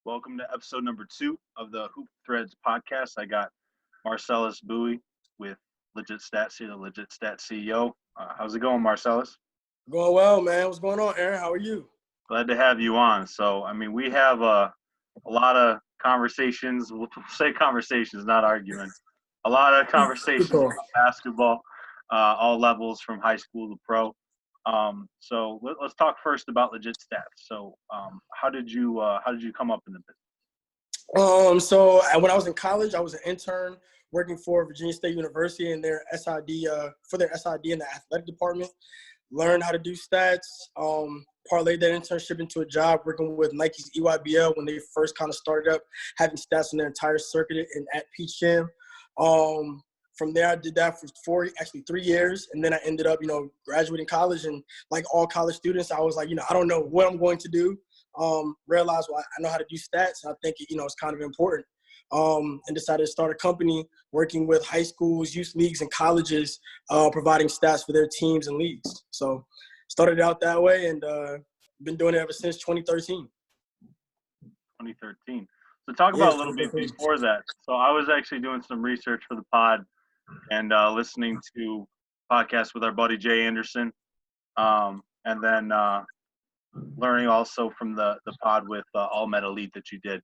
Welcome to episode number 2 of the Hoop Threads podcast. I got Marcellus Bowie with Legit Stats here, the Legit Stats CEO. How's it going, Marcellus? Going well, man. What's going on, Aaron? How are you? Glad to have you on. So, we have a lot of conversations. We'll say conversations, not arguments. A lot of conversations Cool. about basketball, all levels from high school to pro. Let's talk first about Legit Stats. So, how did you come up in the business? When I was in college, I was an intern working for Virginia State University in their SID for their SID in the athletic department. Learned how to do stats. Parlayed that internship into a job working with Nike's EYBL when they first kind of started up having stats on their entire circuit and at Peach Jam. From there, I did that for 3 years, and then I ended up, graduating college. And like all college students, I was like, I don't know what I'm going to do. Realized, well, I know how to do stats. And I think, it's kind of important. And decided to start a company working with high schools, youth leagues, and colleges, providing stats for their teams and leagues. So started out that way, and been doing it ever since 2013. 2013. So talk about a little bit before that. So I was actually doing some research for the pod and listening to podcasts with our buddy Jay Anderson, and then learning also from the pod with All Met Elite that you did.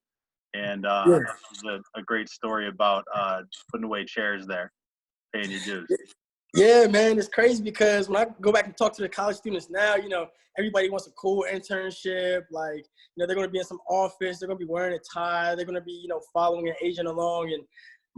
And it was a great story about putting away chairs there, paying your dues. Yeah, man, it's crazy because when I go back and talk to the college students now, everybody wants a cool internship. Like, they're going to be in some office. They're going to be wearing a tie. They're going to be, following an agent along. And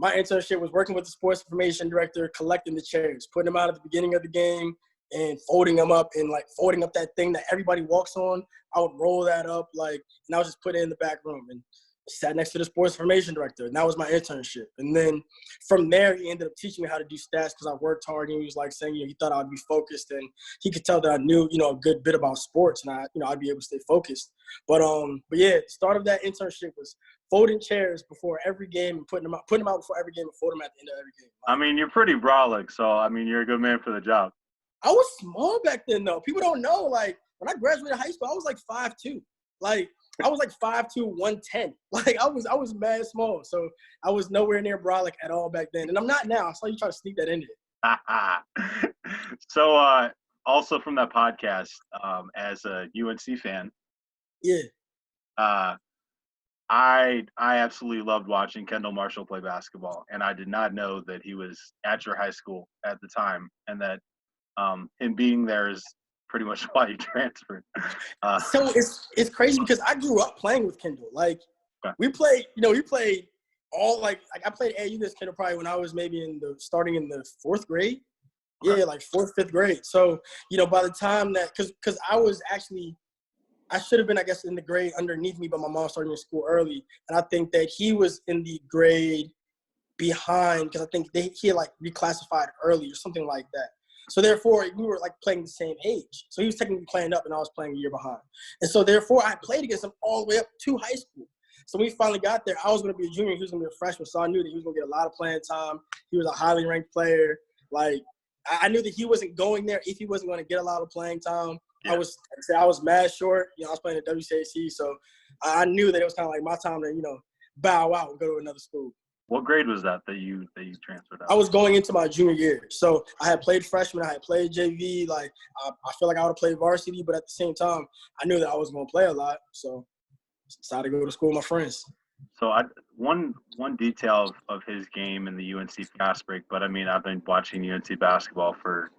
my internship was working with the sports information director, collecting the chairs, putting them out at the beginning of the game and folding them up and, folding up that thing that everybody walks on. I would roll that up, and I was just put it in the back room and sat next to the sports information director. And that was my internship. And then from there, he ended up teaching me how to do stats because I worked hard. And he was saying, he thought I'd be focused, and he could tell that I knew, a good bit about sports, and I'd be able to stay focused. But yeah, the start of that internship was folding chairs before every game and putting them out before every game and folding them at the end of every game. You're pretty brolic, so you're a good man for the job. I was small back then, though. People don't know. When I graduated high school, I was 5'2". I was 5'2", 110. I was mad small. So I was nowhere near brolic at all back then. And I'm not now. I saw you try to sneak that in there. So also from that podcast, as a UNC fan, I absolutely loved watching Kendall Marshall play basketball, and I did not know that he was at your high school at the time, and that him being there is pretty much why you transferred. So it's crazy because I grew up playing with Kendall. We played all I played AU against Kendall probably when I was maybe starting in the 4th grade. Okay. Yeah, 4th, 5th grade. So, by the time that, because I should have been, I guess, in the grade underneath me, but my mom started me in school early. And I think that he was in the grade behind because I think he had reclassified early or something like that. So therefore, we were playing the same age. So he was technically playing up and I was playing a year behind. And so therefore, I played against him all the way up to high school. So when we finally got there, I was going to be a junior. He was going to be a freshman. So I knew that he was going to get a lot of playing time. He was a highly ranked player. I knew that he wasn't going there if he wasn't going to get a lot of playing time. Yeah. I was mad short. I was playing at WCAC. So I knew that it was kind of my time to, bow out and go to another school. What grade was that you transferred out? I was going into my junior year. So I had played freshman. I had played JV. I feel like I would have played varsity, but at the same time, I knew that I was going to play a lot. So I decided to go to school with my friends. So one detail of his game in the UNC fast break, but I've been watching UNC basketball for,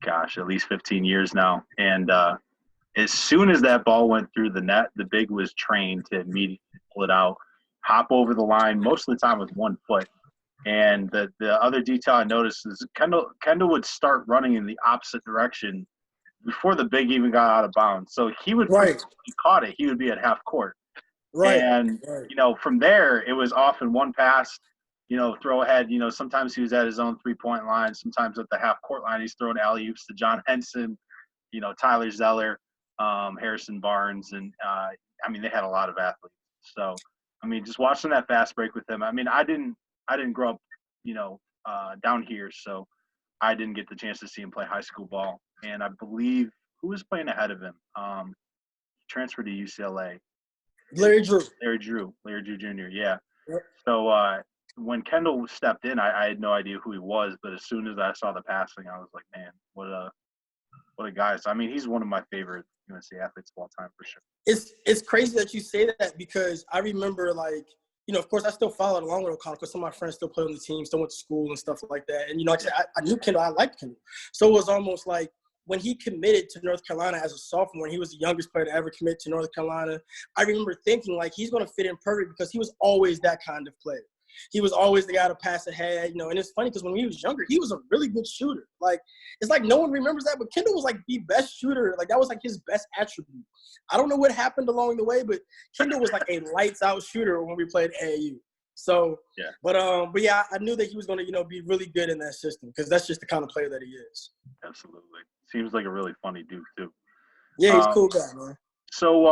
at least 15 years now. And as soon as that ball went through the net, the big was trained to immediately pull it out, hop over the line, most of the time with 1 foot. And the other detail I noticed is Kendall would start running in the opposite direction before the big even got out of bounds. So he would, if he caught it, he would be at half court. Right. And, from there, it was often one pass, throw ahead. Sometimes he was at his own 3-point line. Sometimes at the half court line, he's throwing alley-oops to John Henson, Tyler Zeller, Harrison Barnes. And, they had a lot of athletes. So, just watching that fast break with him, I didn't grow up, down here, so I didn't get the chance to see him play high school ball. And I believe who was playing ahead of him? He transferred to UCLA. Larry Drew. Larry Drew Jr. Yeah. Yep. So when Kendall stepped in, I had no idea who he was, but as soon as I saw the passing, I was like, man, what a guy. So I mean, he's one of my favorite UNC athletes of all time for sure. It's crazy that you say that because I remember like, of course I still followed along with O'Connell because some of my friends still play on the team, still went to school and stuff like that. And like I said, I knew Kendall, I liked Kendall. So it was almost like when he committed to North Carolina as a sophomore, and he was the youngest player to ever commit to North Carolina, I remember thinking like he's going to fit in perfect because he was always that kind of player. He was always the guy to pass ahead, and it's funny because when he was younger, he was a really good shooter. Like, it's like no one remembers that, but Kendall was like the best shooter. Like, that was like his best attribute. I don't know what happened along the way, but Kendall was like a lights out shooter when we played AAU. So, yeah. But yeah, I knew that he was going to, be really good in that system because that's just the kind of player that he is. Absolutely. Seems like a really funny dude too. Yeah, he's a cool guy, man. So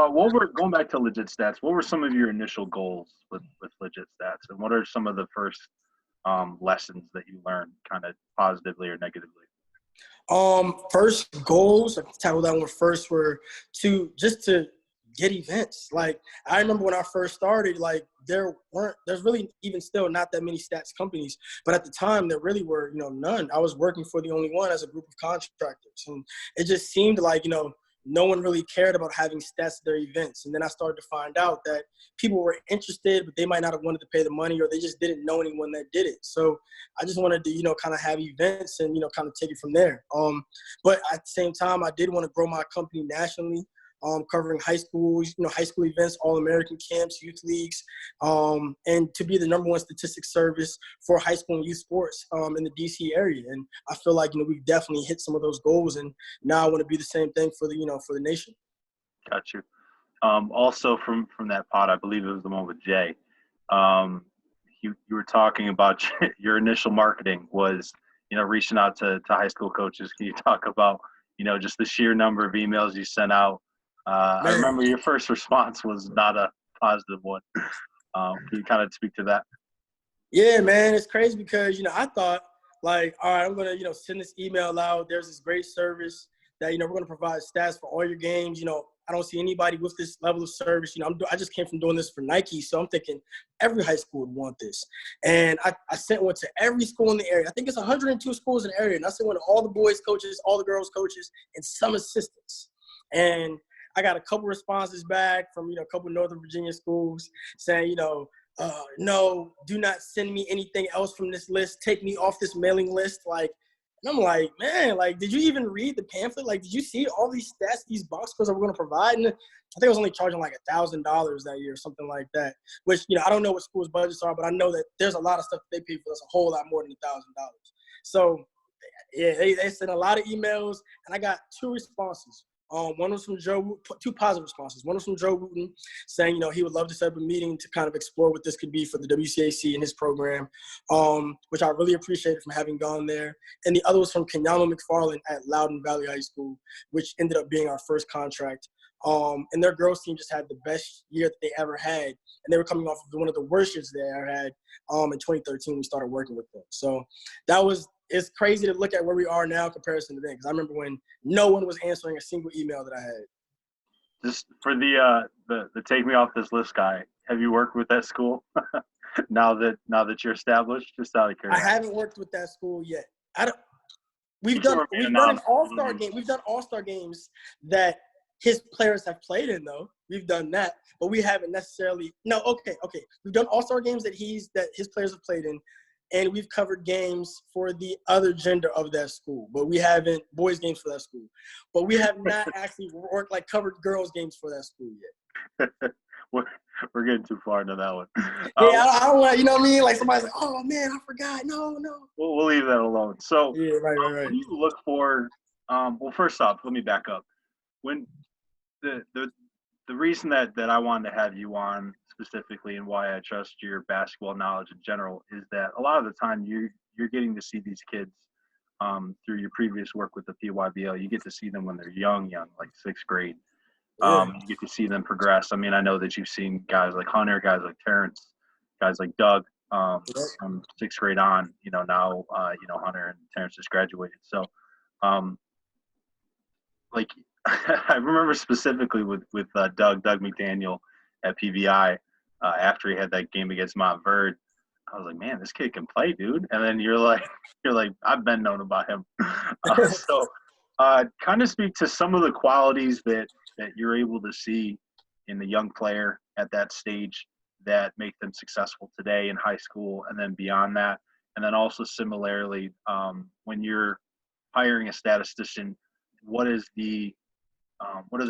going back to Legit Stats, what were some of your initial goals with Legit Stats, and what are some of the first lessons that you learned, kind of positively or negatively? First goals, I can tackle that one first, were to get events. Like, I remember when I first started, like, there's really even still not that many stats companies, but at the time there really were, none. I was working for the only one as a group of contractors, and it just seemed like, no one really cared about having stats at their events. And then I started to find out that people were interested, but they might not have wanted to pay the money, or they just didn't know anyone that did it. So I just wanted to, kind of have events and, kind of take it from there. But at the same time, I did want to grow my company nationally, covering high school events, all-American camps, youth leagues, and to be the #1 statistics service for high school and youth sports in the DC area. And I feel like, we've definitely hit some of those goals, and now I want to be the same thing for the nation. Got you. Also from that pod, I believe it was the one with Jay. You were talking about your initial marketing was, reaching out to high school coaches. Can you talk about, just the sheer number of emails you sent out? I remember your first response was not a positive one. Can you kind of speak to that? Yeah, man, it's crazy because, I thought, like, all right, I'm going to, send this email out. There's this great service that, we're going to provide stats for all your games. I don't see anybody with this level of service. I just came from doing this for Nike, so I'm thinking every high school would want this. And I sent one to every school in the area. I think it's 102 schools in the area, and I sent one to all the boys' coaches, all the girls' coaches, and some assistants. And I got a couple responses back from, a couple Northern Virginia schools saying, no, do not send me anything else from this list. Take me off this mailing list. Like, and I'm like, man, like, did you even read the pamphlet? Like, did you see all these stats these box scores that we're going to provide? And I think I was only charging like $1,000 that year or something like that, which, I don't know what schools' budgets are, but I know that there's a lot of stuff that they pay for that's a whole lot more than $1,000. So, yeah, they sent a lot of emails, and I got 2 responses. One was from Joe, 2 positive responses. One was from Joe Wooten saying, he would love to set up a meeting to kind of explore what this could be for the WCAC and his program, which I really appreciated from having gone there. And the other was from Kenyama McFarland at Loudoun Valley High School, which ended up being our first contract. And their girls team just had the best year that they ever had. And they were coming off of one of the worst years they ever had. In 2013, we started working with them. So it's crazy to look at where we are now in comparison to then, because I remember when no one was answering a single email that I had. Just for the take me off this list guy, have you worked with that school now that you're established? Just out of curiosity. I haven't worked with that school yet. We've done an all-star game. We've done all-star games that his players have played in, though. We've done that, but we haven't necessarily. No, okay. We've done all-star games that his players have played in, and we've covered games for the other gender of that school, but we haven't boys games for that school. But we have not actually covered girls games for that school yet. We're getting too far into that one. Yeah, I don't want, you know what I mean? Like somebody's like, oh man, I forgot. No. We'll leave that alone. So yeah, right. What do you look for? Well, first off, let me back up. When the reason that I wanted to have you on specifically, and why I trust your basketball knowledge in general, is that a lot of the time you're getting to see these kids through your previous work with the PYBL. You get to see them when they're young, like 6th grade. You get to see them progress. I mean, I know that you've seen guys like Hunter, guys like Terrence, guys like Doug from 6th grade on. Now Hunter and Terrence just graduated. So, I remember specifically with Doug McDaniel at PVI after he had that game against Montverde. I was like, man, this kid can play, dude. And then you're like, I've been known about him. So kind of speak to some of the qualities that you're able to see in the young player at that stage that make them successful today in high school and then beyond that. And then also similarly, when you're hiring a statistician, what are the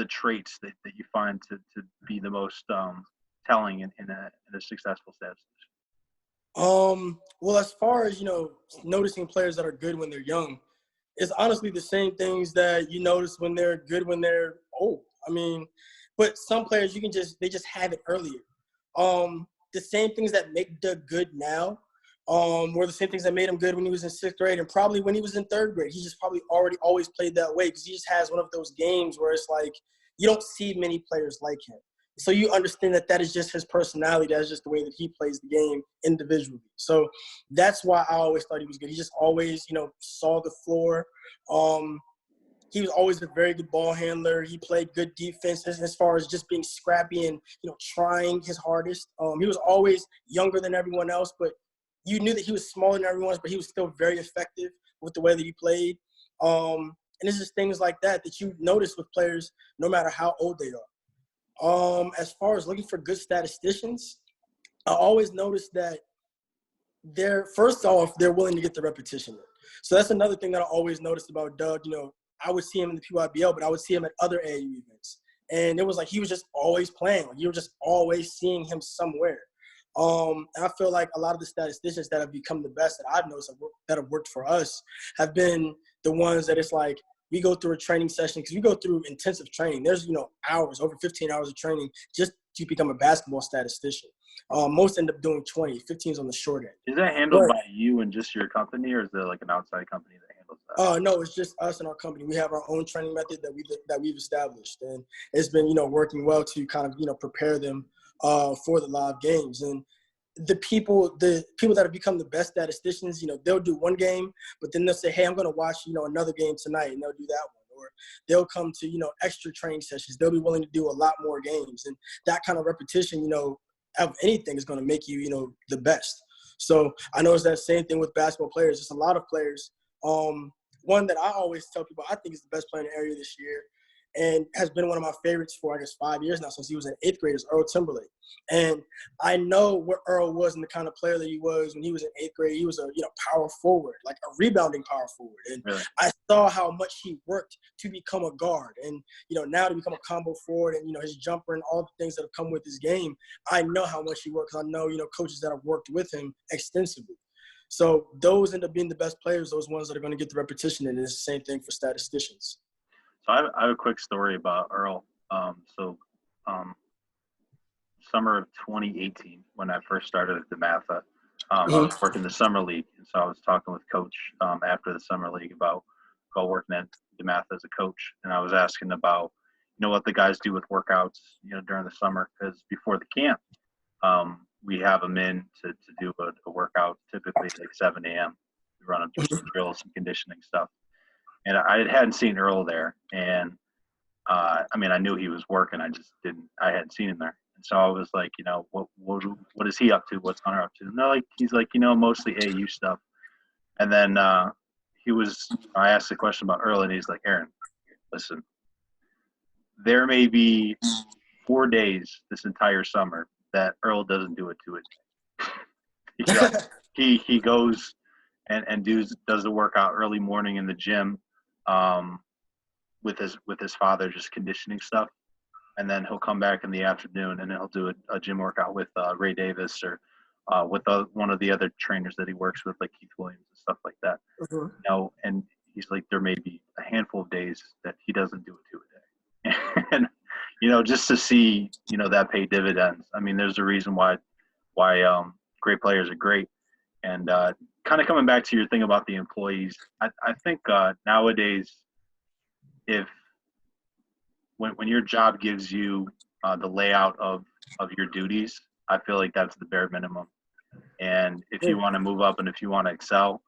traits that you find to be the most telling in a successful statistician? Well, as far as, noticing players that are good when they're young, it's honestly the same things that you notice when they're good when they're old. I mean, but some players they just have it earlier. The same things that make Doug good now were the same things that made him good when he was in 6th grade and probably when he was in 3rd grade. He just probably always played that way because he just has one of those games where it's like you don't see many players like him. So you understand that is just his personality. That's just the way that he plays the game individually. So that's why I always thought he was good. He just always, saw the floor. He was always a very good ball handler. He played good defense as far as just being scrappy and, trying his hardest. He was always younger than everyone else, but you knew that he was smaller than everyone else, but he was still very effective with the way that he played. And it's just things like that you notice with players no matter how old they are. As far as looking for good statisticians, I always notice that first off, they're willing to get the repetition in. So that's another thing that I always noticed about Doug. I would see him in the PYBL, but I would see him at other AAU events. And it was like he was just always playing. Like you were just always seeing him somewhere. And I feel like a lot of the statisticians that have become the best that I've noticed that have worked for us have been the ones that it's like, we go through a training session because we go through intensive training. There's, hours, over 15 hours of training just to become a basketball statistician. Most end up doing 20, 15 is on the short end. Is that handled by you and just your company, or is there like an outside company that handles that? No, it's just us and our company. We have our own training method that we've established, and it's been, working well to kind of, prepare them for the live games. And the people that have become the best statisticians, they'll do one game, but then they'll say, hey, I'm going to watch, another game tonight, and they'll do that one. Or they'll come to, extra training sessions. They'll be willing to do a lot more games. And that kind of repetition, of anything is going to make you, the best. So I know it's that same thing with basketball players. There's a lot of players. One that I always tell people I think is the best player in the area this year and has been one of my favorites for, I guess, 5 years now since he was in 8th grade is Earl Timberlake. And I know what Earl was and the kind of player that he was when he was in 8th grade. He was a, power forward, like a rebounding power forward. And really? I saw how much he worked to become a guard and, now to become a combo forward and, his jumper and all the things that have come with his game. I know how much he worked because I know, coaches that have worked with him extensively. So those end up being the best players, those ones that are going to get the repetition. And it's the same thing for statisticians. So I have a quick story about Earl. Summer of 2018, when I first started at DeMatha, I was working the summer league. And so I was talking with Coach after the summer league about working at DeMatha as a coach. And I was asking about, what the guys do with workouts, during the summer. Because before the camp, we have them in to do a workout, typically like 7 a.m. We run them through some drills, some conditioning stuff. And I hadn't seen Earl there. And, I knew he was working. I hadn't seen him there. And so I was like, what is he up to? What's Hunter up to? And he's like, mostly AU stuff. And then I asked the question about Earl, and he's like, Aaron, listen, there may be 4 days this entire summer that Earl doesn't do it to it. He goes and does the workout early morning in the gym with his father, just conditioning stuff, and then he'll come back in the afternoon and he'll do a gym workout with Ray Davis or with one of the other trainers that he works with, like Keith Williams and stuff like that. And he's like, there may be a handful of days that he doesn't do it to a day. And just to see that pay dividends. There's a reason why great players are great. And kind of coming back to your thing about the employees, I think nowadays, when your job gives you the layout of your duties, I feel like that's the bare minimum. And if you want to move up and if you want to excel,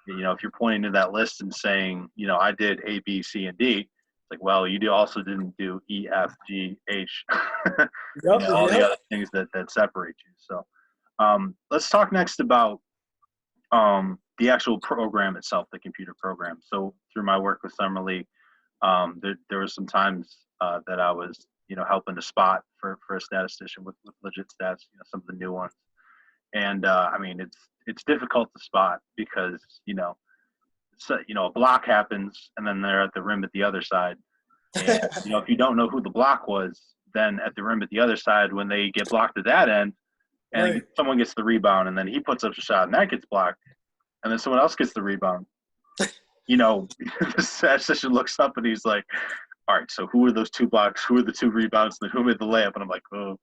if you're pointing to that list and saying, I did A, B, C, and D, like, well, you also didn't do E, F, G, H, Yep, all the yep. other things that separate you. So let's talk next about the actual program itself, the computer program. So through my work with Summer League, there was some times that I was, helping to spot for a statistician with legit stats, some of the new ones. And I mean, it's difficult to spot because, so, a block happens and then they're at the rim at the other side. And, if you don't know who the block was, then at the rim at the other side, when they get blocked at that end, and Right. someone gets the rebound and then he puts up a shot and that gets blocked, and then someone else gets the rebound, the statistician looks up and he's like, all right, so who are those two blocks? Who are the two rebounds? And who made the layup? And I'm like, oh,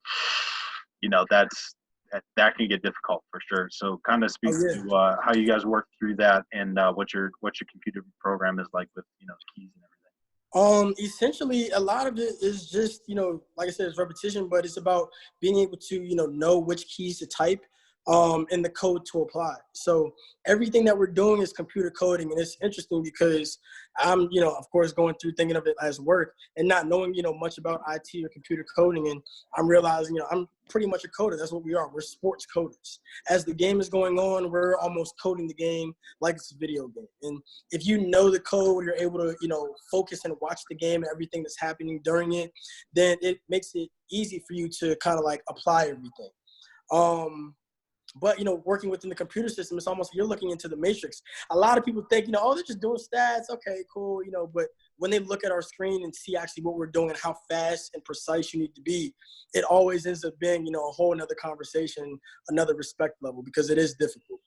that can get difficult for sure. So kind of speak to how you guys work through that and what your computer program is like with, keys and everything. Essentially, a lot of it is just, like I said, it's repetition, but it's about being able to, know which keys to type and the code to apply. So everything that we're doing is computer coding. And it's interesting because I'm, of course, going through thinking of it as work and not knowing, much about IT or computer coding. And I'm realizing, I'm pretty much a coder. That's what we are. We're sports coders. As the game is going on, we're almost coding the game like it's a video game. And if you know the code, you're able to, focus and watch the game and everything that's happening during it, then it makes it easy for you to kind of like apply everything. But, working within the computer system, it's almost you're looking into the matrix. A lot of people think, oh, they're just doing stats. Okay, cool, but when they look at our screen and see actually what we're doing and how fast and precise you need to be, it always ends up being, a whole another conversation, another respect level, because it is difficult.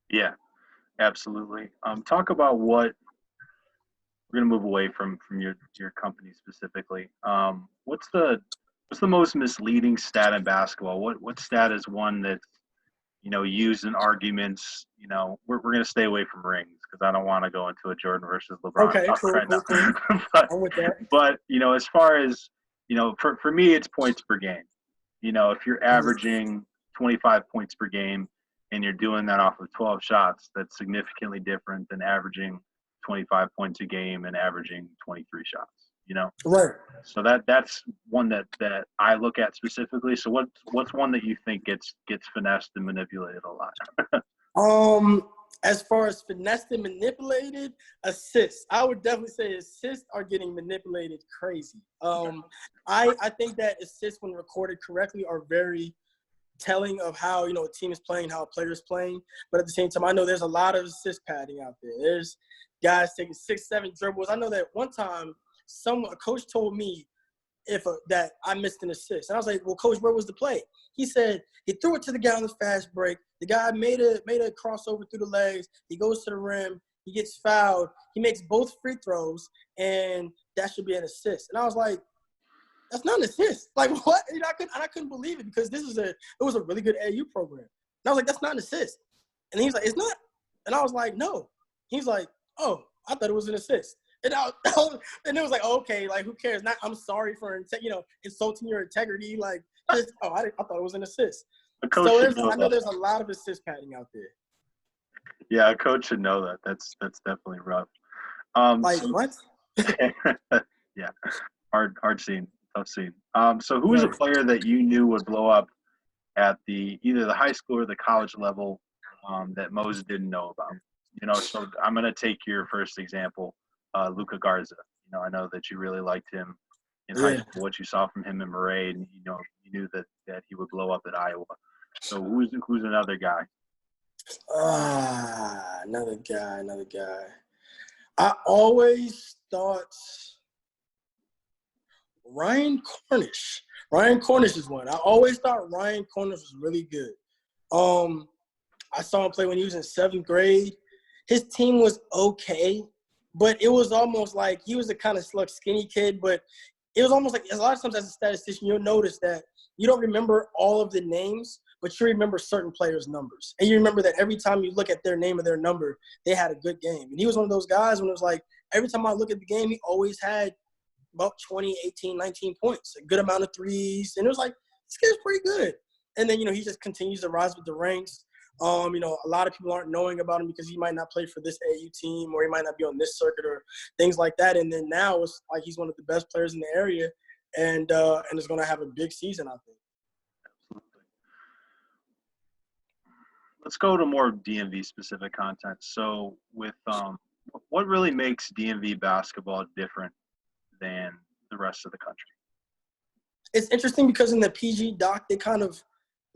Yeah, absolutely. Talk about what we're going to move away from your company specifically. What's the most misleading stat in basketball? What stat is one that's used in arguments? We're going to stay away from rings because I don't want to go into a Jordan versus LeBron Okay, cool, right cool, now. cool. I'm with that. But as far as for me, it's points per game. If you're averaging 25 points per game and you're doing that off of 12 shots, that's significantly different than averaging 25 points a game and averaging 23 shots. Right. So that's one that I look at specifically. So what's one that you think gets finessed and manipulated a lot? As far as finessed and manipulated, assists. I would definitely say assists are getting manipulated crazy. I think that assists, when recorded correctly, are very telling of how, a team is playing, how a player is playing. But at the same time, I know there's a lot of assist padding out there. There's guys taking 6-7 dribbles. I know that one time a coach told me that I missed an assist. And I was like, well, coach, where was the play? He said he threw it to the guy on the fast break. The guy made a crossover through the legs. He goes to the rim. He gets fouled. He makes both free throws, and that should be an assist. And I was like, that's not an assist. Like, what? I couldn't believe it because it was a really good AAU program. And I was like, that's not an assist. And he's like, it's not. And I was like, no. He's like, oh, I thought it was an assist. And it was like, okay, like, who cares? I'm sorry for insulting your integrity. Like, I thought it was an assist. So I know there's a lot of assist padding out there. Yeah, a coach should know that. That's definitely rough. What? Yeah, hard scene, tough scene. So who was a player that you knew would blow up at either the high school or the college level that Mose didn't know about? So I'm gonna take your first example. Luka Garza. I know that you really liked him in high school, what you saw from him in Murray, and you knew that he would blow up at Iowa. So who's another guy? Another guy. I always thought Ryan Cornish. Ryan Cornish is one. I always thought Ryan Cornish was really good. I saw him play when he was in 7th grade. His team was okay. But it was almost like he was a kind of skinny kid, but it was almost like a lot of times as a statistician, you'll notice that you don't remember all of the names, but you remember certain players' numbers. And you remember that every time you look at their name or their number, they had a good game. And he was one of those guys when it was like every time I look at the game, he always had about 20, 18, 19 points, a good amount of threes. And it was like, this kid's pretty good. And then, he just continues to rise with the ranks. A lot of people aren't knowing about him because he might not play for this AU team or he might not be on this circuit or things like that. And then now it's like he's one of the best players in the area and is going to have a big season, I think. Absolutely. Let's go to more DMV specific content. So with what really makes DMV basketball different than the rest of the country? It's interesting because in the PG doc, they kind of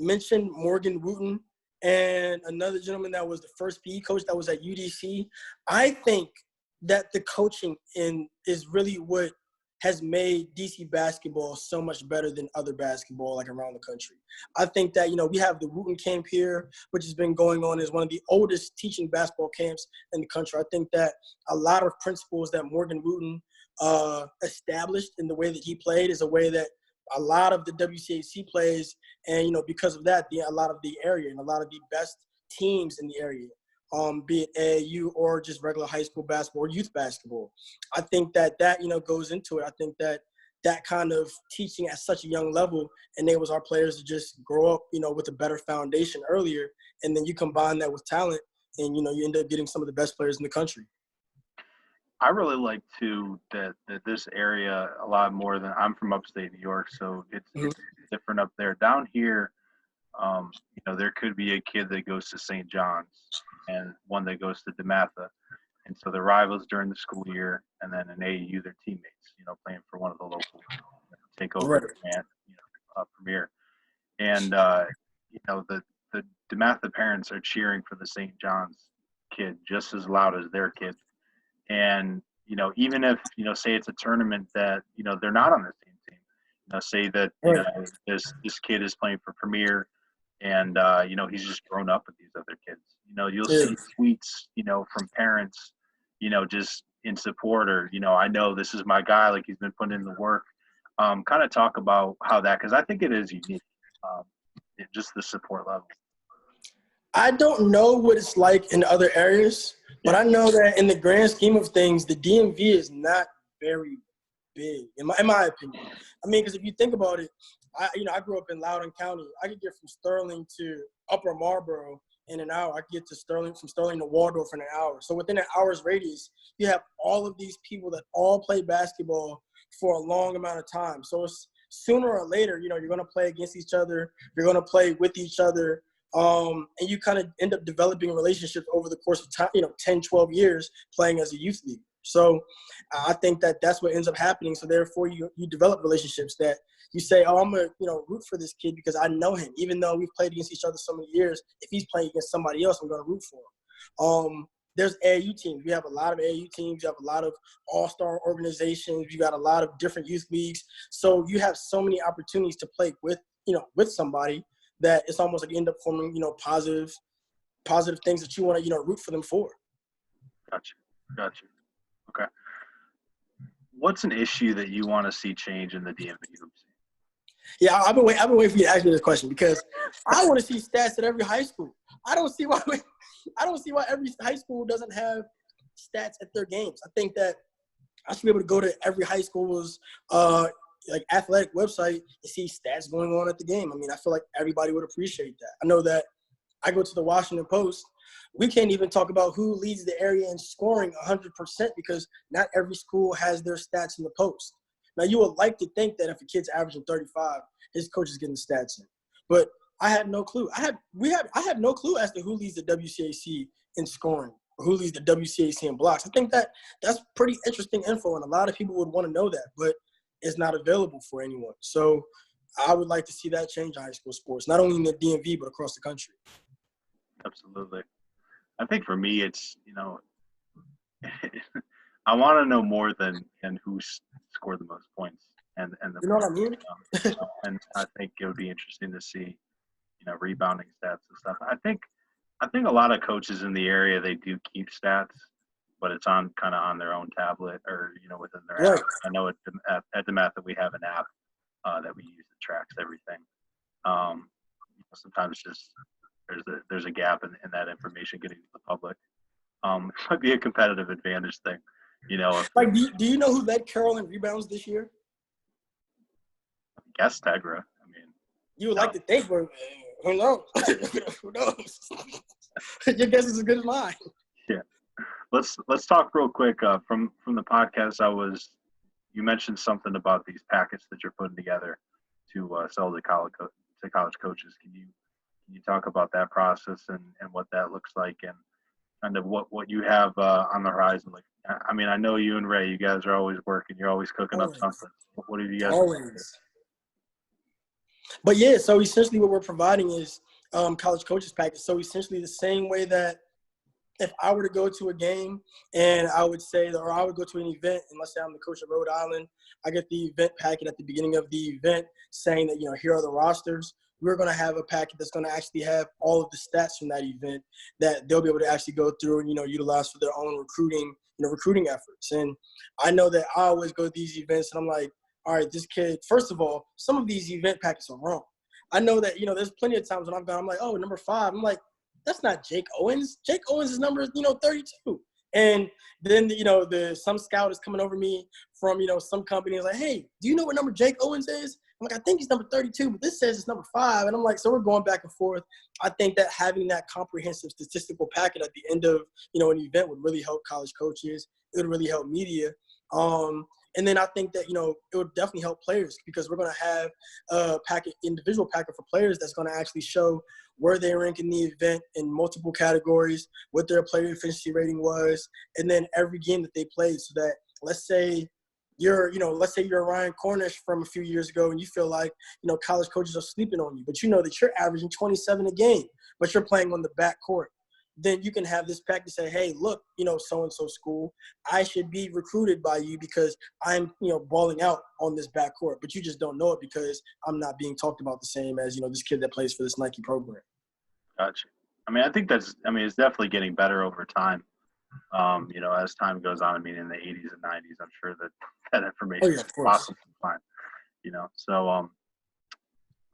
mentioned Morgan Wooten and another gentleman that was the first PE coach that was at UDC. I think that the coaching is really what has made DC basketball so much better than other basketball like around the country. I think that, we have the Wooten camp here, which has been going on as one of the oldest teaching basketball camps in the country. I think that a lot of principles that Morgan Wooten established in the way that he played is a way that a lot of the WCAC plays, and because of that, a lot of the area and a lot of the best teams in the area, be it AAU or just regular high school basketball or youth basketball. I think that goes into it. I think that kind of teaching at such a young level enables our players to just grow up, with a better foundation earlier, and then you combine that with talent, and you end up getting some of the best players in the country. I really like too that this area a lot more than I'm from upstate New York, so it's different up there. Down here, there could be a kid that goes to St. John's and one that goes to DeMatha, and so they're rivals during the school year, and then in AAU they're teammates, playing for one of the local takeover premier, and the DeMatha parents are cheering for the St. John's kid just as loud as their kid. And, even if, say it's a tournament that, they're not on the same team, say that, this kid is playing for Premier and, he's just grown up with these other kids. You'll see tweets, from parents, just in support or, I know this is my guy, like he's been putting in the work. Kind of talk about how that, because I think it is unique, just the support level. I don't know what it's like in other areas, but I know that in the grand scheme of things, the DMV is not very big, in my opinion. I mean, because if you think about it, I grew up in Loudoun County. I could get from Sterling to Upper Marlboro in an hour. I could get from Sterling to Waldorf in an hour. So within an hour's radius, you have all of these people that all play basketball for a long amount of time. So it's sooner or later, you're going to play against each other. You're going to play with each other. And you kind of end up developing relationships over the course of time, 10, 12 years playing as a youth league. So I think that that's what ends up happening. So therefore you develop relationships that you say, oh, I'm going to, root for this kid because I know him. Even though we've played against each other so many years, if he's playing against somebody else, I'm going to root for him. There's AAU teams. We have a lot of AAU teams. You have a lot of all-star organizations. You got a lot of different youth leagues. So you have so many opportunities to play with somebody that it's almost like you end up forming, positive things that you want to, root for them for. Gotcha. Okay. What's an issue that you want to see change in the DMV hoops? Yeah, I've been waiting for you to ask me this question because I want to see stats at every high school. I don't see why every high school doesn't have stats at their games. I think that I should be able to go to every high school's athletic website and see stats going on at the game. I mean, I feel like everybody would appreciate that. I know that I go to the Washington Post. We can't even talk about who leads the area in scoring 100% because not every school has their stats in the Post. Now, you would like to think that if a kid's averaging 35, his coach is getting the stats in. But I had no clue. I have no clue as to who leads the WCAC in scoring or who leads the WCAC in blocks. I think that's pretty interesting info, and a lot of people would want to know that. But is not available for anyone. So I would like to see that change in high school sports, not only in the DMV, but across the country. Absolutely. I think for me, it's, I want to know more than who scored the most points. And the you know what I mean? And I think it would be interesting to see, rebounding stats and stuff. I think a lot of coaches in the area, they do keep stats, but it's on their own tablet or, within their app. I know at DeMatha we have an app that we use that tracks everything. Sometimes just there's a gap in that information getting to the public. It might be a competitive advantage thing, do you know who led Carroll in rebounds this year? I guess Tegra. I mean, you would like to think, but Who knows? Who knows? Your guess is as good as mine. Yeah. Let's talk real quick. From the podcast, you mentioned something about these packets that you're putting together to sell to college coaches. Can you talk about that process and what that looks like and kind of what you have on the horizon? Like, I mean, I know you and Ray, you guys are always working. You're always cooking up something. What have you guys? Always. But yeah, so essentially what we're providing is college coaches package. So essentially the same way that if I were to go to a game and I would say, or I would go to an event, and let's say I'm the coach of Rhode Island, I get the event packet at the beginning of the event saying that, here are the rosters. We're going to have a packet that's going to actually have all of the stats from that event that they'll be able to actually go through and, utilize for their own recruiting efforts. And I know that I always go to these events and I'm like, all right, this kid, first of all, some of these event packets are wrong. I know that, there's plenty of times when I've gone, I'm like, oh, number 5. I'm like, that's not Jake Owens. Jake Owens is number, 32. And then, some scout is coming over me from, some company is like, hey, do you know what number Jake Owens is? I'm like, I think he's number 32, but this says it's number 5. And I'm like, so we're going back and forth. I think that having that comprehensive statistical packet at the end of, an event would really help college coaches. It would really help media. And then I think that, it would definitely help players because we're going to have a individual packet for players that's going to actually show where they rank in the event in multiple categories, what their player efficiency rating was, and then every game that they played so that let's say you're Ryan Cornish from a few years ago and you feel like, college coaches are sleeping on you, but you know that you're averaging 27 a game, but you're playing on the back court. Then you can have this pack to say, hey, look, so-and-so school, I should be recruited by you because I'm, balling out on this backcourt. But you just don't know it because I'm not being talked about the same as, this kid that plays for this Nike program. Gotcha. I mean, I think it's definitely getting better over time. As time goes on, in the 80s and 90s, I'm sure that information is possible to find. So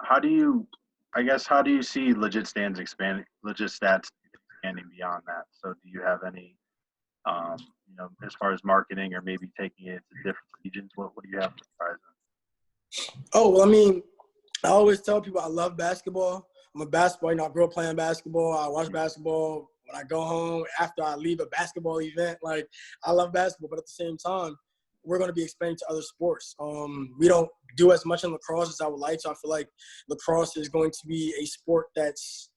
how do you see legit stats expanding beyond that? So do you have any, as far as marketing or maybe taking it to different regions, what do you have on the horizon? Oh, well, I always tell people I love basketball. I'm a basketball, I grew up playing basketball. I watch basketball when I go home, after I leave a basketball event. Like, I love basketball, but at the same time, we're going to be expanding to other sports. We don't do as much in lacrosse as I would like to. I feel like lacrosse is going to be a sport that's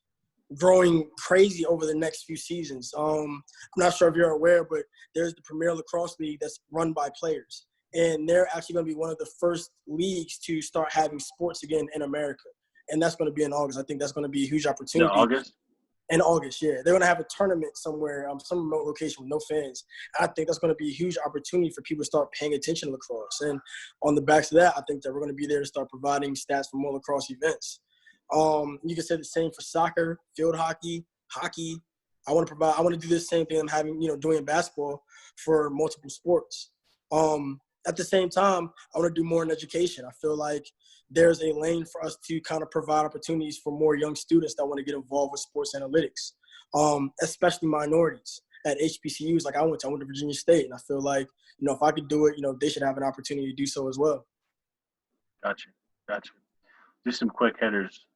growing crazy over the next few seasons. I'm not sure if you're aware, but there's the Premier Lacrosse League that's run by players. And they're actually going to be one of the first leagues to start having sports again in America. And that's going to be in August. I think that's going to be a huge opportunity. In August, yeah. They're going to have a tournament somewhere, some remote location with no fans. I think that's going to be a huge opportunity for people to start paying attention to lacrosse. And on the backs of that, I think that we're going to be there to start providing stats for more lacrosse events. You can say the same for soccer, field hockey. I want to do the same thing I'm having, doing basketball for multiple sports. At the same time, I want to do more in education. I feel like there's a lane for us to kind of provide opportunities for more young students that want to get involved with sports analytics, especially minorities at HBCUs. Like I went to Virginia State, and I feel like, if I could do it, they should have an opportunity to do so as well. Gotcha. Just some quick hitters.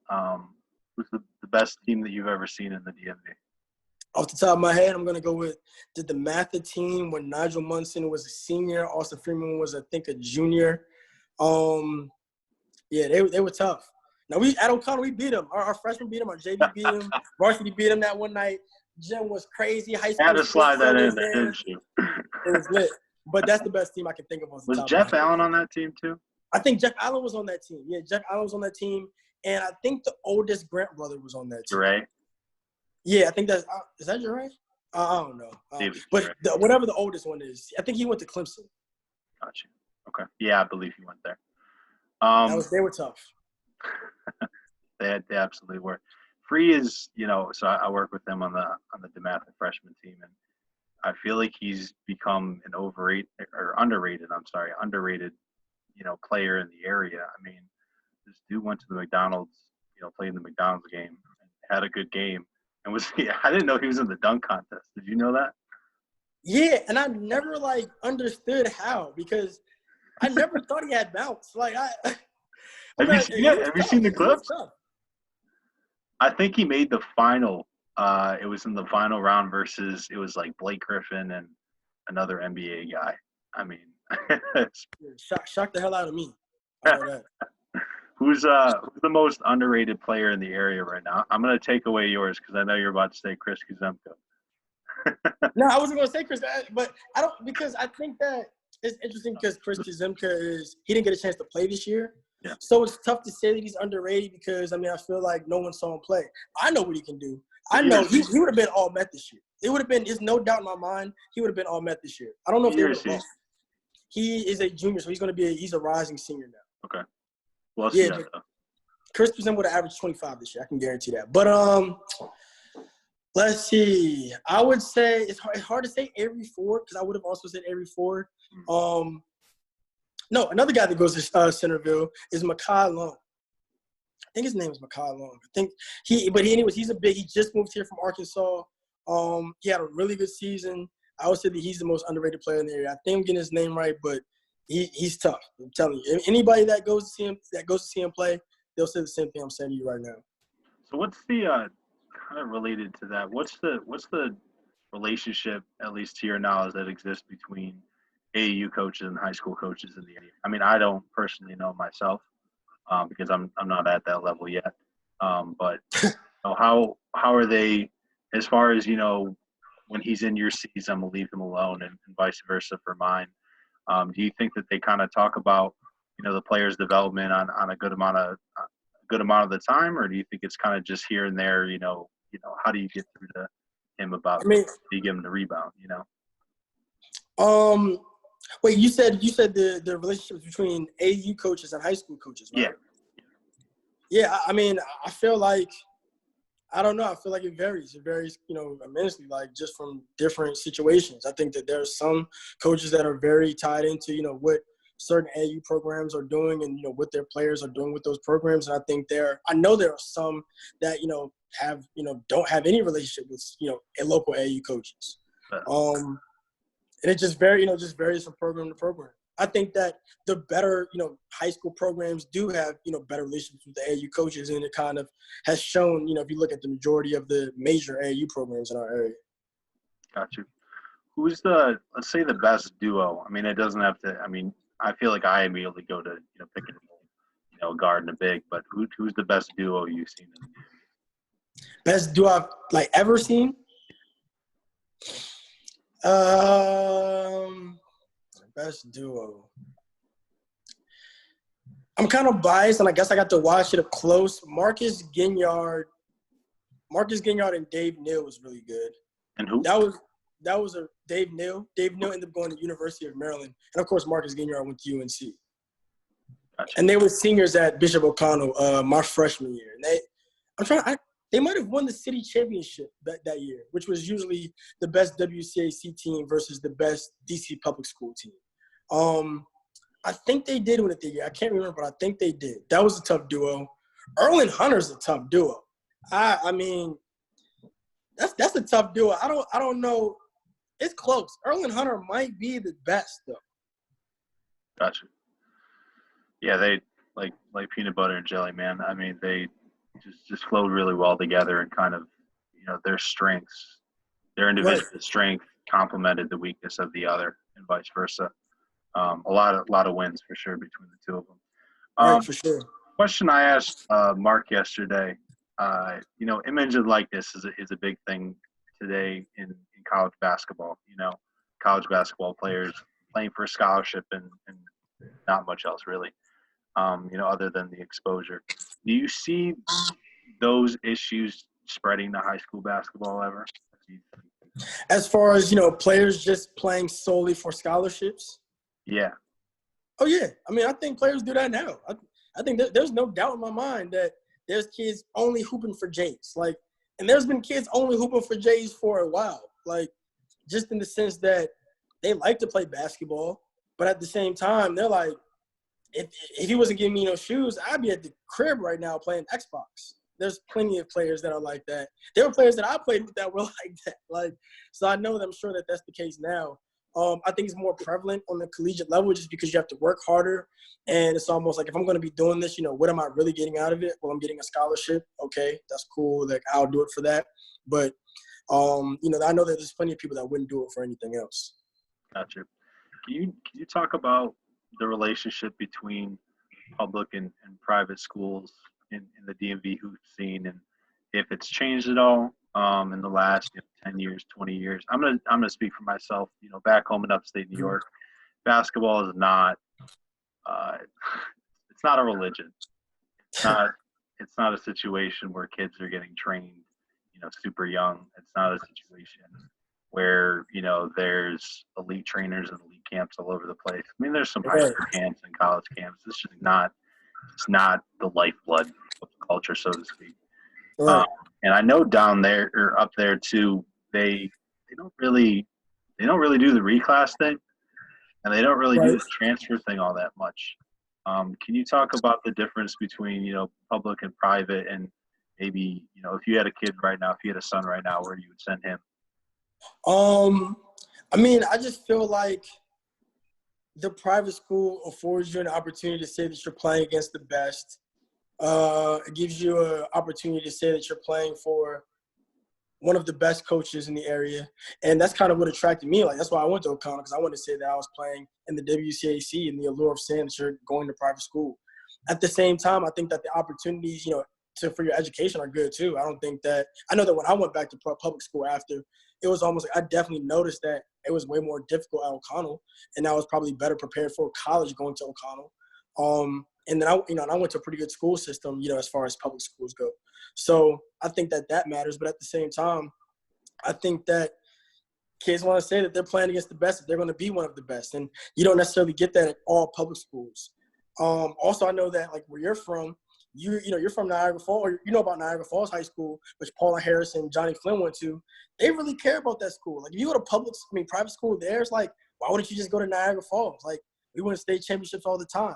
Who's the best team that you've ever seen in the DMV? Off the top of my head, I'm going to go with the DeMatha team when Nigel Munson was a senior. Austin Freeman was, I think, a junior. Yeah, they were tough. Now, at O'Connell, we beat them. Our freshmen beat them. Our JV beat them. Varsity beat them that one night. Gym was crazy. High school. I had to slide that in there, didn't you? It was lit. But that's the best team I can think of. Was Jeff Allen on that team, too? I think Jeff Allen was on that team. Yeah, Jeff Allen was on that team. And I think the oldest Grant brother was on that team. Jeray? Yeah, I think that's – is that Jeray? I don't know. But whatever the oldest one is, I think he went to Clemson. Gotcha. Okay. Yeah, I believe he went there. They were tough. They absolutely were. Free is, so I work with them on the DeMatha freshman team, and I feel like he's become an underrated, player in the area. I mean, this dude went to the McDonald's, played in the McDonald's game, and had a good game, and I didn't know he was in the dunk contest. Did you know that? Yeah, and I never understood how, because I never thought he had bounce. Have you seen the clips? I think he made the final. It was in the final round versus it was like Blake Griffin and another NBA guy. I mean, Yeah, shock the hell out of me. I know that. who's the most underrated player in the area right now? I'm gonna take away yours because I know you're about to say Chris Kuzemko. No, I wasn't going to say Chris, but I don't, because I think that it's interesting because Chris Kuzemka he didn't get a chance to play this year. Yeah. So it's tough to say that he's underrated because, I mean, I feel like no one saw him play. I know what he can do. I know he would have been all Met this year. It would have been, there's no doubt in my mind, he would have been all Met this year. I don't know if they would have lost. He is a junior, so he's a rising senior now. Okay. Well, yeah, Chris Kuzemka would have averaged 25 this year. I can guarantee that. But let's see. I would say it's hard to say Avery Ford because I would have also said Avery Ford. No, another guy that goes to Centerville is Makai Long. I think his name is Makai Long. I think he just moved here from Arkansas. He had a really good season. I would say that he's the most underrated player in the area. I think I'm getting his name right, but he's tough. I'm telling you. Anybody that goes to see him play, they'll say the same thing I'm saying to you right now. So what's the kind of related to that? What's the relationship, at least to your knowledge, that exists between AAU coaches and high school coaches in the area? I mean, I don't personally know myself because I'm not at that level yet. But you know, how are they, as far as, you know, when he's in your season, I'm gonna leave him alone, and vice versa for mine. Do you think that they kind of talk about, you know, the player's development on a good amount of the time, or do you think it's kind of just here and there? You know, how do you get through to him about? Do you give him the rebound? You know. Wait, you said the relationships between AU coaches and high school coaches, right? Yeah. Yeah, I mean, I feel like, I don't know. I feel like it varies. It varies, you know, immensely, like just from different situations. I think that there are some coaches that are very tied into, you know, what certain AU programs are doing and, you know, what their players are doing with those programs. And I know there are some that, you know, don't have any relationship with, you know, local AU coaches. And it just varies from program to program. I think that the better, you know, high school programs do have, you know, better relationships with the AU coaches, and it kind of has shown, you know, if you look at the majority of the major AU programs in our area. Got you. Who's let's say the best duo? I mean, it doesn't have to, I mean, I feel like I immediately go to, you know, picking, you know, a guard and a big, but who's the best duo you've seen? Best duo I've, like, ever seen? Best duo. I'm kind of biased, and I guess I got to watch it up close. Marcus Ginyard and Dave Neal was really good. And who? That was a Dave Neal. Dave Neal ended up going to University of Maryland, and of course Marcus Ginyard went to UNC. Gotcha. And they were seniors at Bishop O'Connell my freshman year. And they might have won the city championship that year, which was usually the best WCAC team versus the best DC public school team. I think they did win it that year. I can't remember, but I think they did. That was a tough duo. Earl and Hunter's a tough duo. I mean, that's a tough duo. I don't know. It's close. Earl and Hunter might be the best though. Gotcha. Yeah, they like peanut butter and jelly, man. I mean, they just flowed really well together, and kind of, you know, their individual strength complemented the weakness of the other, and vice versa. A lot of wins for sure between the two of them. Right, for sure. Question I asked Mark yesterday. You know, image and likeness is a big thing today in college basketball. You know, college basketball players playing for a scholarship and not much else really. You know, other than the exposure. Do you see those issues spreading to high school basketball ever? As far as, you know, players just playing solely for scholarships? Yeah. Oh, yeah. I mean, I think players do that now. I think there's no doubt in my mind that there's kids only hooping for Jays. Like, and there's been kids only hooping for Jays for a while. Like, just in the sense that they like to play basketball, but at the same time, they're like, if he wasn't giving me no shoes, I'd be at the crib right now playing Xbox. There's plenty of players that are like that. There were players that I played with that were like that. Like, so I know that I'm sure that that's the case now. I think it's more prevalent on the collegiate level just because you have to work harder. And it's almost like if I'm going to be doing this, what am I really getting out of it? Well, I'm getting a scholarship. Okay, that's cool. Like, I'll do it for that. But, I know that there's plenty of people that wouldn't do it for anything else. Gotcha. Can you talk about the relationship between public and private schools in the DMV hoop scene, and if it's changed at all in the last 10 years, 20 years? I'm gonna speak for myself. Back home in upstate New York, basketball is not it's not a religion. It's not a situation where kids are getting trained super young. It's not a situation where there's elite trainers and elite camps all over the place. I mean, there's some high school camps and college camps. It's just not the lifeblood of the culture, so to speak. Right. And I know down there or up there too, they don't really do the reclass thing, and they don't really do the transfer thing all that much. Can you talk about the difference between public and private, and maybe if you had a kid right now, if you had a son right now, where you would send him? I mean, I just feel like the private school affords you an opportunity to say that you're playing against the best. It gives you an opportunity to say that you're playing for one of the best coaches in the area. And that's kind of what attracted me. Like, that's why I went to O'Connell, because I wanted to say that I was playing in the WCAC and the allure of saying that you're going to private school. At the same time, I think that the opportunities, for your education are good too. I know that when I went back to public school after, it was almost like I definitely noticed that it was way more difficult at O'Connell, and I was probably better prepared for college going to O'Connell. And then I went to a pretty good school system, as far as public schools go. So I think that matters. But at the same time, I think that kids want to say that they're playing against the best, if they're going to be one of the best. And you don't necessarily get that at all public schools. Also, I know that, like, where you're from, you're from Niagara Falls, or you know about Niagara Falls High School, which Paula Harris and Johnny Flynn went to. They really care about that school. Like, if you go to private school there, it's like, why wouldn't you just go to Niagara Falls? Like, we win state championships all the time.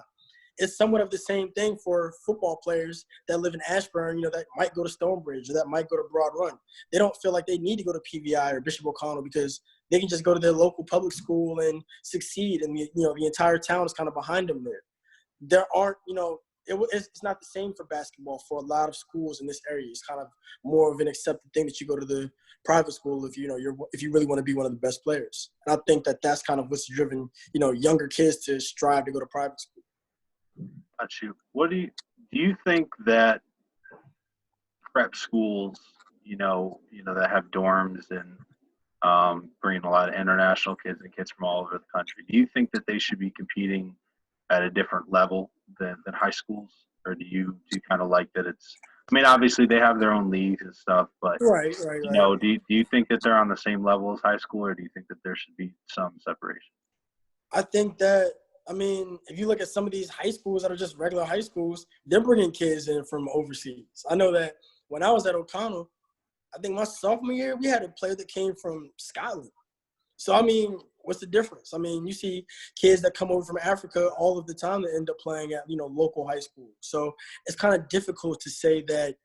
It's somewhat of the same thing for football players that live in Ashburn, that might go to Stonebridge or that might go to Broad Run. They don't feel like they need to go to PVI or Bishop O'Connell because they can just go to their local public school and succeed, and the entire town is kind of behind them there. There aren't, it's not the same for basketball for a lot of schools in this area. It's kind of more of an accepted thing that you go to the private school if if you really want to be one of the best players. And I think that that's kind of what's driven younger kids to strive to go to private school. Got you. What do you think that prep schools, that have dorms and bringing a lot of international kids and kids from all over the country, do you think that they should be competing at a different level than high schools, or do you kind of like that it's? I mean, obviously they have their own leagues and stuff, but right. Do you think that they're on the same level as high school, or do you think that there should be some separation? I think that, if you look at some of these high schools that are just regular high schools, they're bringing kids in from overseas. I know that when I was at O'Connell, I think my sophomore year, we had a player that came from Scotland. So, what's the difference? You see kids that come over from Africa all of the time that end up playing at, local high school. So it's kind of difficult to say that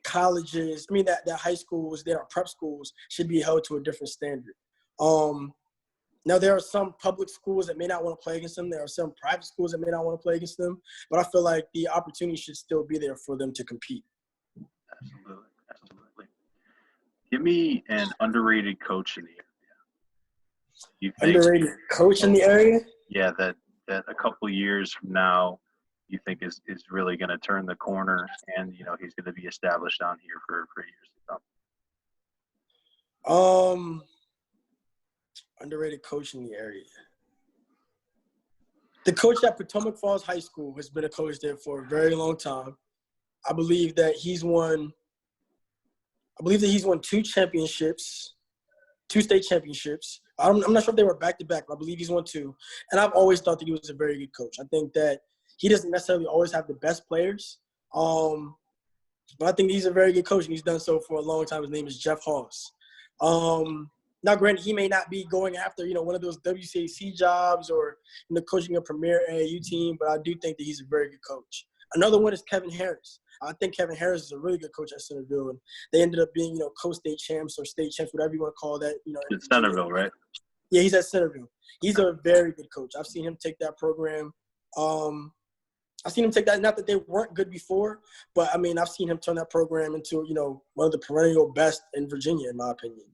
colleges, that high schools, that are prep schools, should be held to a different standard. Now, there are some public schools that may not want to play against them. There are some private schools that may not want to play against them. But I feel like the opportunity should still be there for them to compete. Absolutely. Give me an underrated coach in the area. Underrated coach in the area? Yeah, that a couple years from now you think is really going to turn the corner, and he's going to be established down here for years to come. Underrated coach in the area. The coach at Potomac Falls High School has been a coach there for a very long time. I believe that he's won 2 championships, 2 state championships. I'm not sure if they were back-to-back, but I believe he's won 2. And I've always thought that he was a very good coach. I think that he doesn't necessarily always have the best players, but I think he's a very good coach, and he's done so for a long time. His name is Jeff Haas. Now, granted, he may not be going after, one of those WCAC jobs or, coaching a premier AAU team, but I do think that he's a very good coach. Another one is Kevin Harris. I think Kevin Harris is a really good coach at Centerville, and they ended up being, co-state champs or state champs, whatever you want to call that. It's Centerville, right? Yeah, he's at Centerville. He's a very good coach. I've seen him take that program. I've seen him take that. Not that they weren't good before, but I mean, I've seen him turn that program into, one of the perennial best in Virginia, in my opinion.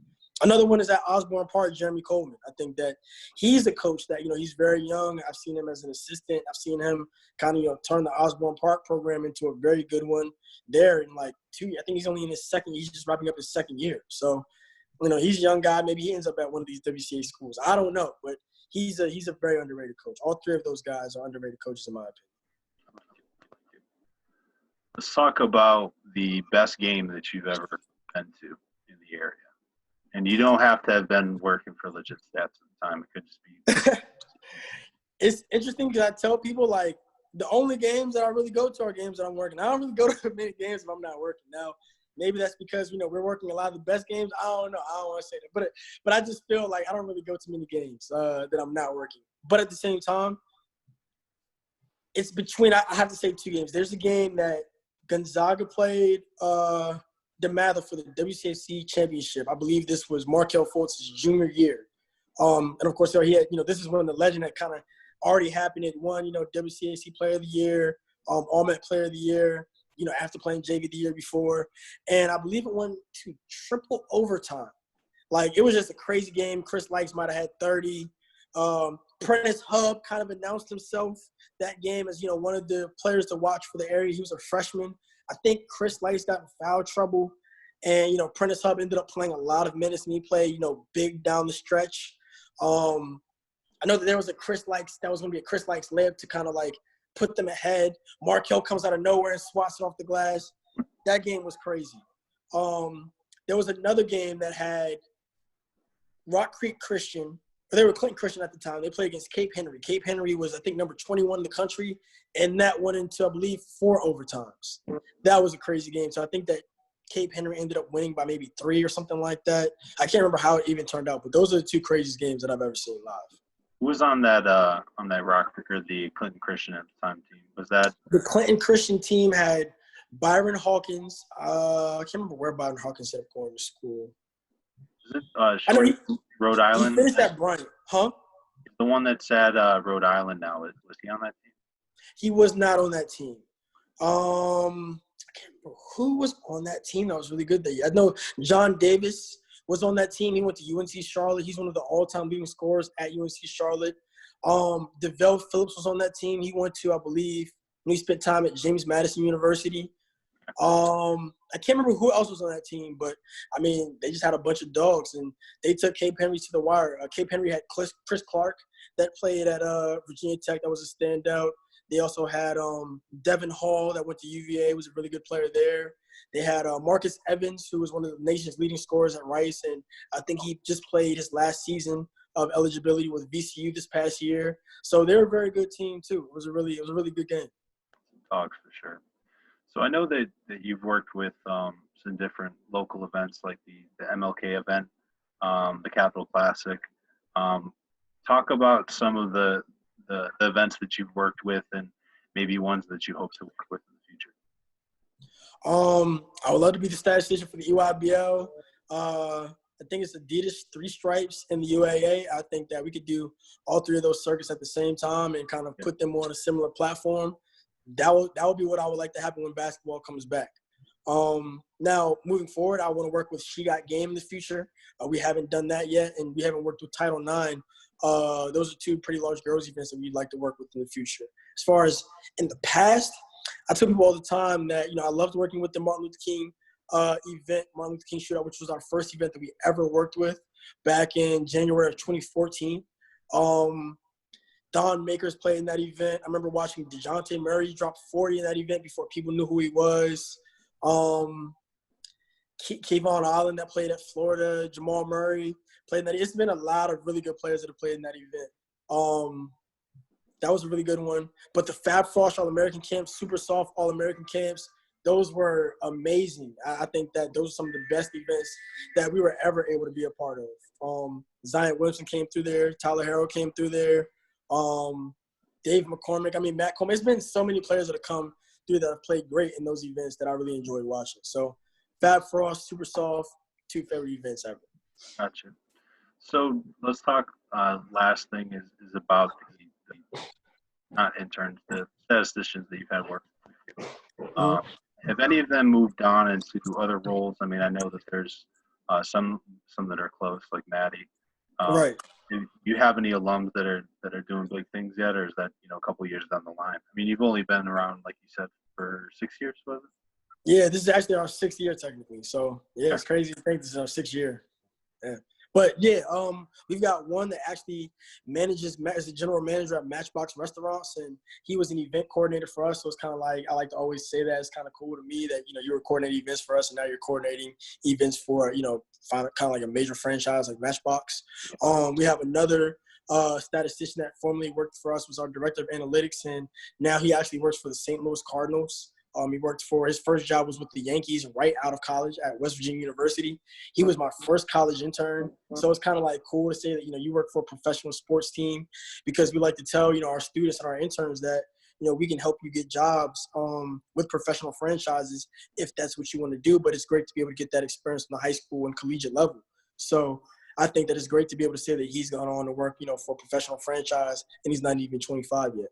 Another one is at Osborne Park, Jeremy Coleman. I think that he's a coach that, he's very young. I've seen him as an assistant. I've seen him kind of, turn the Osborne Park program into a very good one there in like 2 years. I think he's only in his second. He's just wrapping up his second year. So, he's a young guy. Maybe he ends up at one of these WCA schools. I don't know, but he's a very underrated coach. All three of those guys are underrated coaches in my opinion. Let's talk about the best game that you've ever been to in the area. And you don't have to have been working for Legit Stats at the time. It could just be. It's interesting because I tell people, like, the only games that I really go to are games that I'm working. I don't really go to many games if I'm not working. Now, maybe that's because, we're working a lot of the best games. I don't know. I don't want to say that. But I just feel like I don't really go to many games that I'm not working. But at the same time, it's between – I have to say two games. There's a game that Gonzaga played DeMatha for the WCAC championship. I believe this was Markelle Fultz's junior year. And, of course, he had, this is when the legend had kind of already happened. It won, WCAC Player of the Year, All-Met Player of the Year, after playing JV the year before. And I believe it went to triple overtime. Like, it was just a crazy game. Chris Likes might have had 30. Prentice Hub kind of announced himself that game as, one of the players to watch for the area. He was a freshman. I think Chris Likes got in foul trouble. And, Prentice Hub ended up playing a lot of minutes, and he played, big down the stretch. I know that there was a Chris Likes – that was going to be a Chris Likes layup to kind of, like, put them ahead. Markelle comes out of nowhere and swats it off the glass. That game was crazy. There was another game that had Rock Creek Christian – they were Clinton Christian at the time. They played against Cape Henry. Cape Henry was, I think, number 21 in the country, and that went into, I believe, 4 overtimes. That was a crazy game. So I think that Cape Henry ended up winning by maybe 3 or something like that. I can't remember how it even turned out, but those are the two craziest games that I've ever seen live. Who was on that Rock or the Clinton Christian at the time team? Was that the Clinton Christian team had Byron Hawkins? I can't remember where Byron Hawkins ended up going to school. Is it Rhode Island? He finished at Bryant, huh? The one that's at Rhode Island now. Was he on that team? He was not on that team. I can't remember who was on that team that was really good that year. I know John Davis was on that team. He went to UNC Charlotte. He's one of the all-time leading scorers at UNC Charlotte. DeVell Phillips was on that team. He went to, I believe, when he spent time at James Madison University. I can't remember who else was on that team, but, I mean, they just had a bunch of dogs, and they took Cape Henry to the wire. Cape Henry had Chris Clark that played at Virginia Tech. That was a standout. They also had Devin Hall that went to UVA, was a really good player there. They had Marcus Evans, who was one of the nation's leading scorers at Rice, and I think he just played his last season of eligibility with VCU this past year. So they're a very good team too. It was a really good game. Dogs for sure. So I know that you've worked with some different local events like the MLK event, the Capital Classic. Talk about some of the events that you've worked with and maybe ones that you hope to work with in the future. I would love to be the statistician for the EYBL. I think it's Adidas 3 Stripes in the UAA. I think that we could do all 3 of those circuits at the same time and kind of put them on a similar platform. That would be what I would like to happen when basketball comes back. Now, moving forward, I want to work with She Got Game in the future. We haven't done that yet, and we haven't worked with Title IX. Those are 2 pretty large girls events that we'd like to work with in the future. As far as in the past, I tell people all the time that, I loved working with the Martin Luther King event, Martin Luther King Shootout, which was our first event that we ever worked with back in January of 2014. Don Makers played in that event. I remember watching DeJounte Murray drop 40 in that event before people knew who he was. Kayvon Allen that played at Florida, Jamal Murray played in that. It's been a lot of really good players that have played in that event. That was a really good one. But the Fab Frost All-American camps, Super Soft All-American camps, those were amazing. I think that those are some of the best events that we were ever able to be a part of. Zion Williamson came through there. Tyler Harrell came through there. Dave McCormick. Matt Coleman. It's been so many players that have come through that have played great in those events that I really enjoyed watching. So Fab Frost, Super Soft, 2 favorite events ever. Gotcha. So let's talk. Last thing is about the not interns, the statisticians that you've had work. Mhm. Um, have any of them moved on into other roles? I mean, I know that there's some that are close, like Maddie. Um, Right. do you have any alums that are doing big things yet, or is that a couple years down the line? I mean, you've only been around, like you said, for 6 years, was it? Yeah, this is actually our 6th year technically. So yeah, Okay. it's crazy to think this is our 6th year. Yeah. But yeah, we've got one that actually manages as a general manager at Matchbox Restaurants, and he was an event coordinator for us. So it's kind of like I like to always say that it's kind of cool to me that you were coordinating events for us, and now you're coordinating events for kind of like a major franchise like Matchbox. We have another statistician that formerly worked for us was our director of analytics, and now he actually works for the St. Louis Cardinals. He worked for his first job was with the Yankees right out of college at West Virginia University. He was my first college intern. So it's kind of like cool to say that, you work for a professional sports team, because we like to tell, our students and our interns that, we can help you get jobs with professional franchises if that's what you want to do. But it's great to be able to get that experience on the high school and collegiate level. So I think that it's great to be able to say that he's gone on to work, for a professional franchise, and he's not even 25 yet.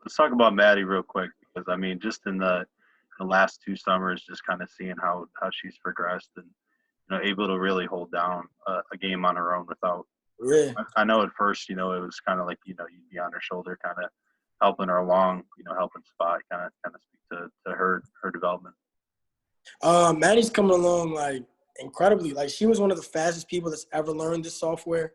Let's talk about Maddie real quick, because I mean, just in the last 2 summers, just kind of seeing how she's progressed and able to really hold down a game on her own without. Yeah. I know at first, it was kind of like you'd be on her shoulder, kind of helping her along, helping spot, kind of speak to her development. Maddie's coming along like incredibly. Like, she was one of the fastest people that's ever learned this software.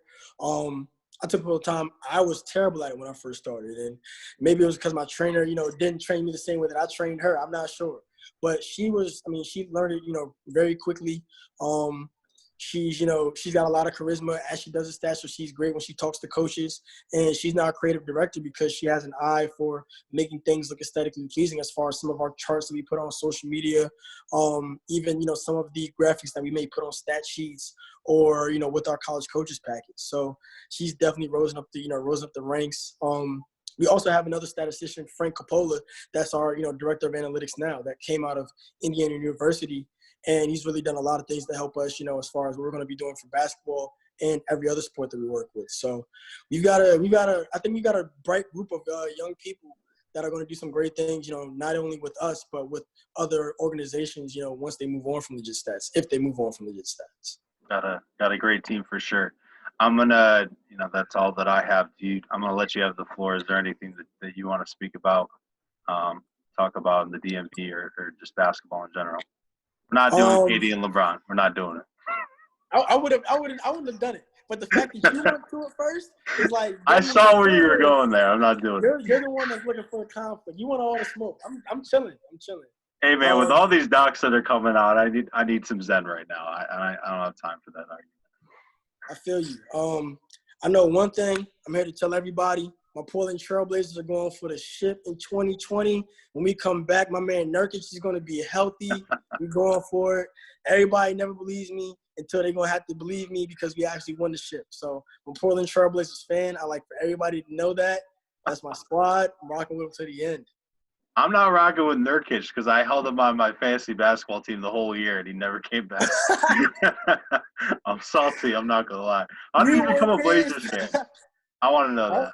I took a little time. I was terrible at it when I first started, and maybe it was because my trainer, didn't train me the same way that I trained her. I'm not sure, but she learned it, very quickly. She's got a lot of charisma as she does the stats, so she's great when she talks to coaches, and she's now a creative director because she has an eye for making things look aesthetically pleasing as far as some of our charts that we put on social media, even, some of the graphics that we may put on stat sheets or, with our college coaches package. So she's definitely rose up the ranks. We also have another statistician, Frank Coppola, that's our, director of analytics now, that came out of Indiana University. And he's really done a lot of things to help us, as far as what we're going to be doing for basketball and every other sport that we work with. So I think we got a bright group of young people that are going to do some great things, not only with us, but with other organizations, once they move on from Legit Stats, if they move on from Legit Stats. Got a great team for sure. I'm gonna, that's all that I have. I'm gonna let you have the floor. Is there anything that you want to speak about, talk about in the DMV or just basketball in general? We're not doing KD and LeBron. We're not doing it. I wouldn't have done it. But the fact that you went to it first is like, I saw where you were going there. I'm not doing it. You're the one that's looking for a conflict. You want all the smoke. I'm chilling. Hey man, with all these docs that are coming out, I need some zen right now. I don't have time for that argument. I feel you. I know one thing. I'm here to tell everybody. My Portland Trailblazers are going for the ship in 2020. When we come back, my man Nurkic is going to be healthy. We're going for it. Everybody never believes me until they're going to have to believe me because we actually won the ship. So I'm a Portland Trailblazers fan. I like for everybody to know that. That's my squad. I'm rocking with them to the end. I'm not rocking with Nurkic because I held him on my fantasy basketball team the whole year and he never came back. I'm salty. I'm not going to lie. How did you become a Blazers fan? I want to know that.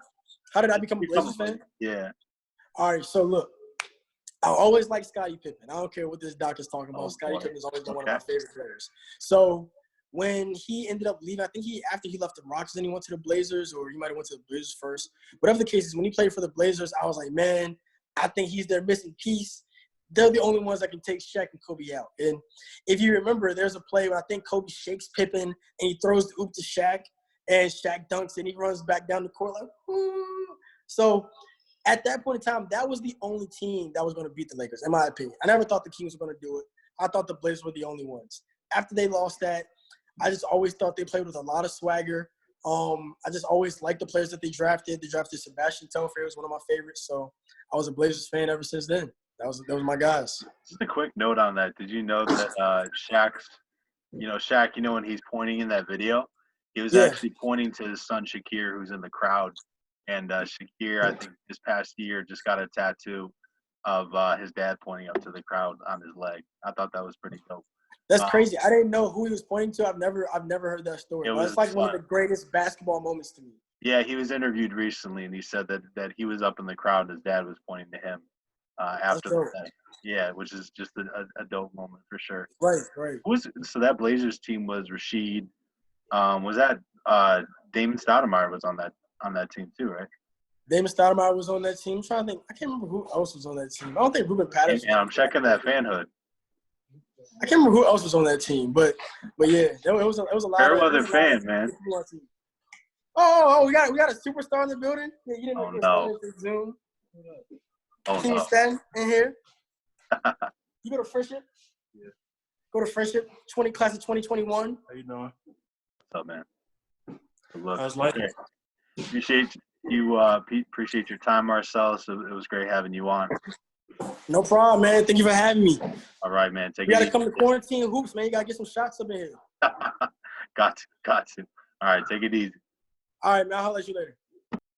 How did I become a Blazers fan? Yeah. All right, so look, I always like Scottie Pippen. I don't care what this doc is talking about. Scottie Pippen has always been one of my favorite players. So when he ended up leaving, I think after he left the Rockets, then he went to the Blazers, or he might have went to the Blazers first. Whatever the case is, when he played for the Blazers, I was like, man, I think he's their missing piece. They're the only ones that can take Shaq and Kobe out. And if you remember, there's a play where I think Kobe shakes Pippen and he throws the oop to Shaq, and Shaq dunks and he runs back down the court like, ooh. So at that point in time, that was the only team that was going to beat the Lakers, in my opinion. I never thought the Kings were going to do it. I thought the Blazers were the only ones. After they lost that, I just always thought they played with a lot of swagger. I just always liked the players that they drafted. They drafted Sebastian Telfair, was one of my favorites. So I was a Blazers fan ever since then. That was my guys. Just a quick note on that. Did you know that Shaq's, Shaq, when he's pointing in that video, he was actually pointing to his son Shakir, who's in the crowd. And Shakir, I think this past year, just got a tattoo of his dad pointing up to the crowd on his leg. I thought that was pretty dope. That's crazy. I didn't know who he was pointing to. I've never heard that story. It's like one of the greatest basketball moments to me. Yeah, he was interviewed recently, and he said that he was up in the crowd. His dad was pointing to him after the play. Yeah, which is just a dope moment for sure. Right. So that Blazers team was Rasheed. Was that Damon Stoudemire was on that team too, right? Damon Stoudemire was on that team. I'm trying to think. I can't remember who else was on that team. I don't think Ruben Patterson. And I'm checking that fan hood. I can't remember who else was on that team, but yeah, it was a lot. Fairweather fan, man. Oh, we got a superstar in the building. Yeah, you didn't no. Zoom. Oh Team no. Stan in here. You go to Friendship? Yeah. Go to Friendship, class of 2021. How you doing? What's up, man? Good luck. How's life? Appreciate you. Appreciate your time, Marcellus. It was great having you on. No problem, man. Thank you for having me. All right, man. You got to come to Quarantine Hoops, man. You got to get some shots up in here. Got to. All right, take it easy. All right, man. I'll let you later.